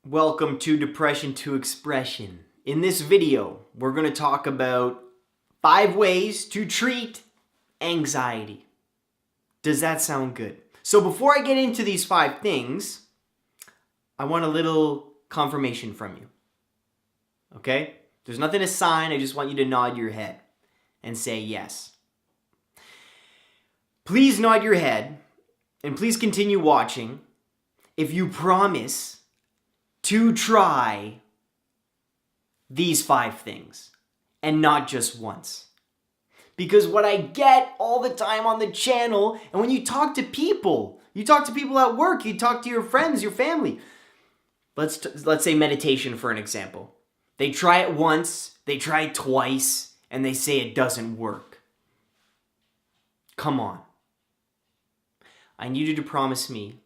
Welcome to Depression to Expression. In this video, we're going to talk about 5 ways to treat anxiety. Does that sound good? So before I get into these 5 things, I want a little confirmation from you. Okay? There's nothing to sign, I just want you to nod your head and say yes. Please nod your head and please continue watching if you promise to try these 5 things and not just once. Because what I get all the time on the channel, and when you talk to people at work, you talk to your friends, your family. Let's say meditation for an example. They try it once, they try it twice, and they say it doesn't work. Come on. I need you to promise me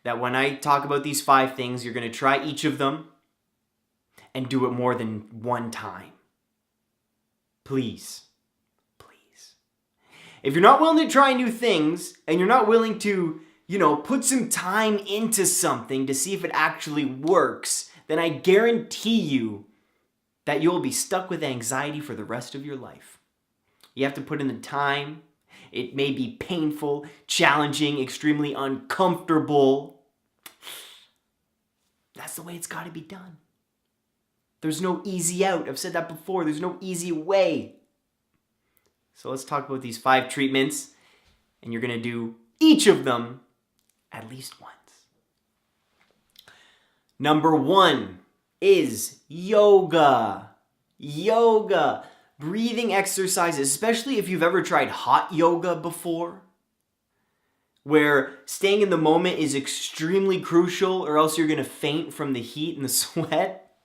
that when I talk about these 5 things, you're going to try each of them and do it more than one time. Please. Please. If you're not willing to try new things and you're not willing to, put some time into something to see if it actually works, then I guarantee you that you'll be stuck with anxiety for the rest of your life. You have to put in the time. It may be painful, challenging, extremely uncomfortable. That's the way it's got to be done. There's no easy out. I've said that before. There's no easy way. So let's talk about these 5 treatments, and you're going to do each of them at least once. Number 1 is yoga. Yoga. Breathing exercises, especially if you've ever tried hot yoga before, where staying in the moment is extremely crucial, or else you're going to faint from the heat and the sweat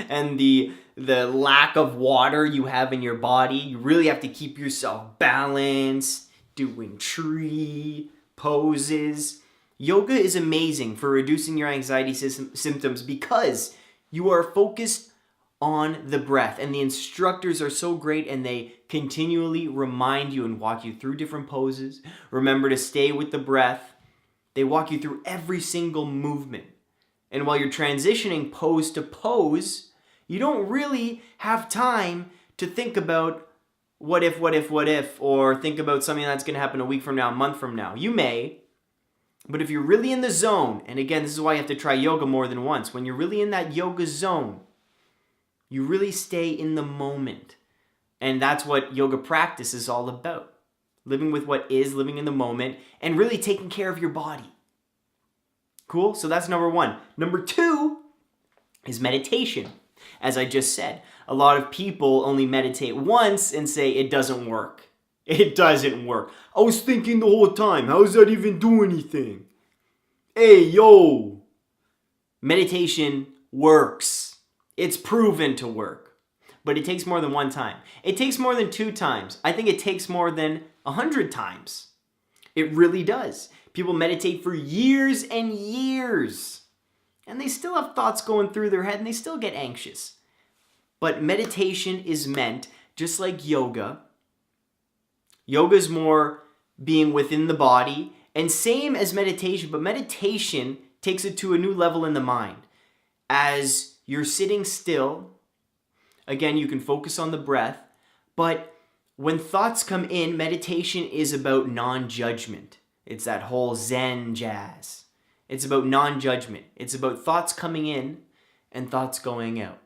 and the lack of water you have in your body. You really have to keep yourself balanced, doing tree poses. Yoga is amazing for reducing your anxiety symptoms because you are focused on the breath, and the instructors are so great, and they continually remind you and walk you through different poses. Remember to stay with the breath. They walk you through every single movement. And while you're transitioning pose to pose, you don't really have time to think about what if, or think about something that's going to happen a week from now, a month from now. You may, but if you're really in the zone, and again, this is why you have to try yoga more than once. When you're really in that yoga zone, you really stay in the moment. And that's what yoga practice is all about. Living with what is, living in the moment, and really taking care of your body. Cool? So that's number 1. Number 2 is meditation. As I just said, a lot of people only meditate once and say it doesn't work. It doesn't work. I was thinking the whole time, how does that even do anything? Hey, yo! Meditation works. It's proven to work, but it takes more than 1 time. It takes more than 2 times. I think it takes more than 100 times. It really does. People meditate for years and years, and they still have thoughts going through their head, and they still get anxious. But meditation is meant, just like yoga. Yoga is more being within the body, and same as meditation, but meditation takes it to a new level in the mind. As you're sitting still, again, you can focus on the breath, but when thoughts come in, meditation is about non-judgment. It's that whole Zen jazz. It's about non-judgment. It's about thoughts coming in and thoughts going out.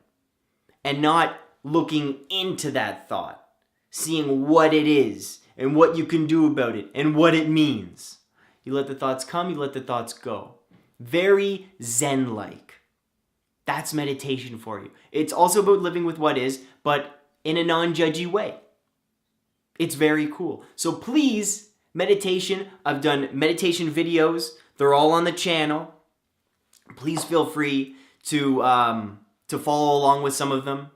And not looking into that thought, seeing what it is and what you can do about it and what it means. You let the thoughts come, you let the thoughts go. Very Zen-like. That's meditation for you. It's also about living with what is, but in a non-judgy way. It's very cool. So please, meditation. I've done meditation videos. They're all on the channel. Please feel free to follow along with some of them.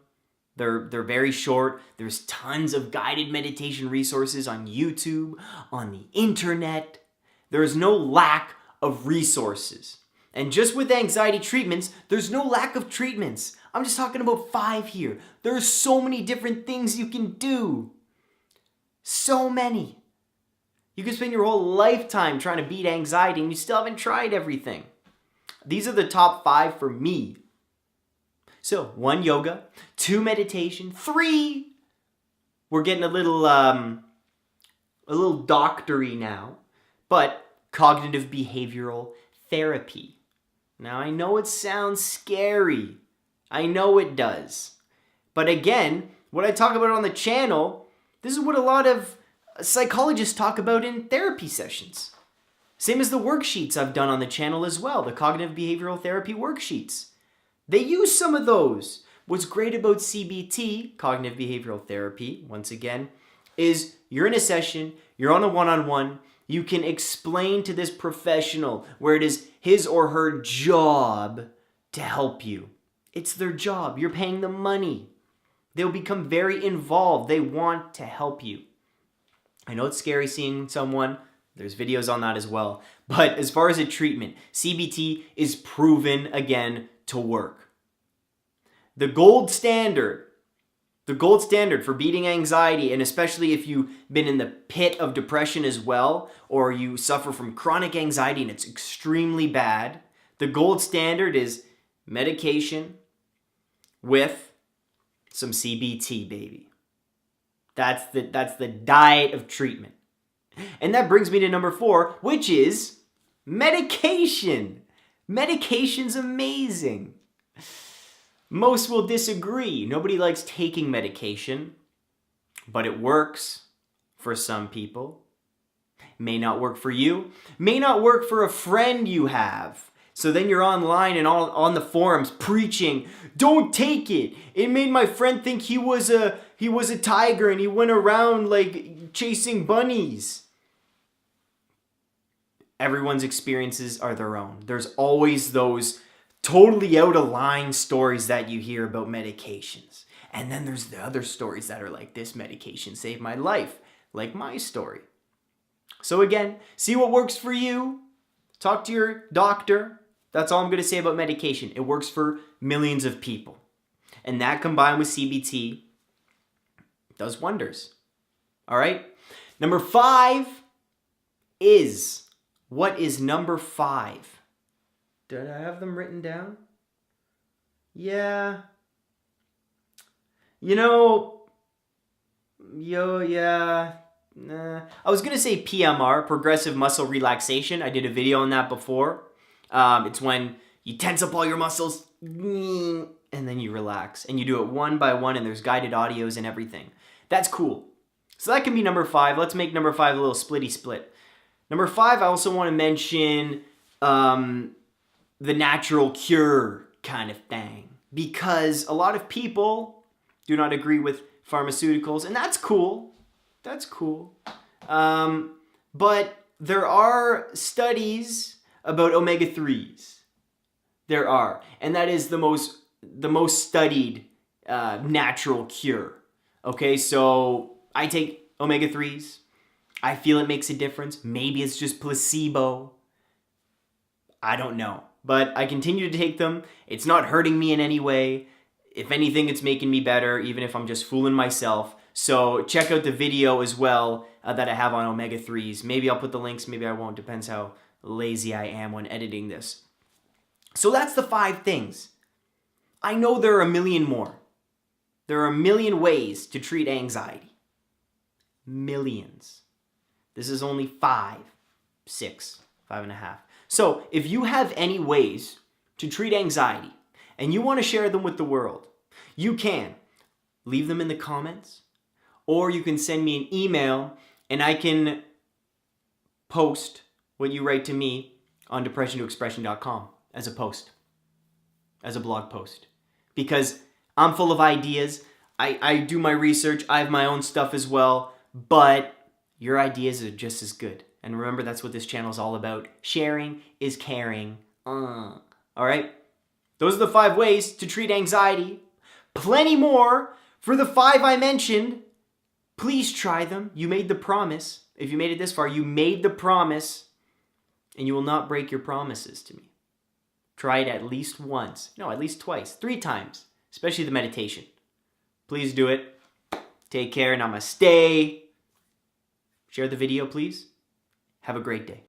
They're very short. There's tons of guided meditation resources on YouTube, on the internet. There is no lack of resources. And just with anxiety treatments, there's no lack of treatments. I'm just talking about 5 here. There are so many different things you can do. So many. You can spend your whole lifetime trying to beat anxiety and you still haven't tried everything. These are the top 5 for me So 1, yoga. 2, meditation. 3, we're getting a little doctory now, but cognitive behavioral therapy. Now, I know it sounds scary. I know it does. But again, what I talk about on the channel, this is what a lot of psychologists talk about in therapy sessions. Same as the worksheets I've done on the channel as well, the cognitive behavioral therapy worksheets. They use some of those. What's great about CBT, cognitive behavioral therapy, once again, is you're in a session, you're on a one-on-one, you can explain to this professional where it is his or her job to help you. It's their job. You're paying them money. They'll become very involved. They want to help you. I know it's scary seeing someone. There's videos on that as well. But as far as a treatment, CBT is proven again to work. The gold standard for beating anxiety, and especially if you've been in the pit of depression as well, or you suffer from chronic anxiety and it's extremely bad, the gold standard is medication with some CBT, baby. That's the diet of treatment. And that brings me to number 4, which is medication. Medication's amazing. Most will disagree. Nobody likes taking medication, but it works for some people. May not work for you. May not work for a friend you have. So then you're online and all on the forums preaching, don't take it. It made my friend think he was a tiger and he went around like chasing bunnies. Everyone's experiences are their own. There's always those totally out of line stories that you hear about medications. And then there's the other stories that are like, this medication saved my life, like my story. So again, see what works for you. Talk to your doctor. That's all I'm going to say about medication. It works for millions of people. And that combined with CBT does wonders. All right? Number 5 is... What is number 5? Did I have them written down? Yeah. Nah. I was going to say PMR, progressive muscle relaxation. I did a video on that before. It's when you tense up all your muscles and then you relax. And you do it one by one and there's guided audios and everything. That's cool. So that can be number 5. Let's make number 5 a little splitty split. Number 5, I also want to mention the natural cure kind of thing. Because a lot of people do not agree with pharmaceuticals, and that's cool. That's cool. But there are studies about omega-3s. There are. And that is the most studied natural cure. Okay, so I take omega-3s. I feel it makes a difference. Maybe it's just placebo. I don't know. But I continue to take them. It's not hurting me in any way. If anything, it's making me better, even if I'm just fooling myself. So check out the video as well that I have on omega-3s. Maybe I'll put the links, maybe I won't. Depends how lazy I am when editing this. So that's the 5 things. I know there are a million more. There are a million ways to treat anxiety. Millions. This is only 5, 6, 5.5. So if you have any ways to treat anxiety and you want to share them with the world, you can leave them in the comments, or you can send me an email and I can post what you write to me on depression2expression.com as a post, as a blog post. Because I'm full of ideas. I do my research. I have my own stuff as well, but your ideas are just as good. And remember, that's what this channel is all about. Sharing is caring. All right? Those are the 5 ways to treat anxiety. Plenty more for the 5 I mentioned. Please try them. You made the promise. If you made it this far, you made the promise, and you will not break your promises to me. Try it at least once. No, at least twice. 3 times. Especially the meditation. Please do it. Take care. Namaste. Share the video, please. Have a great day.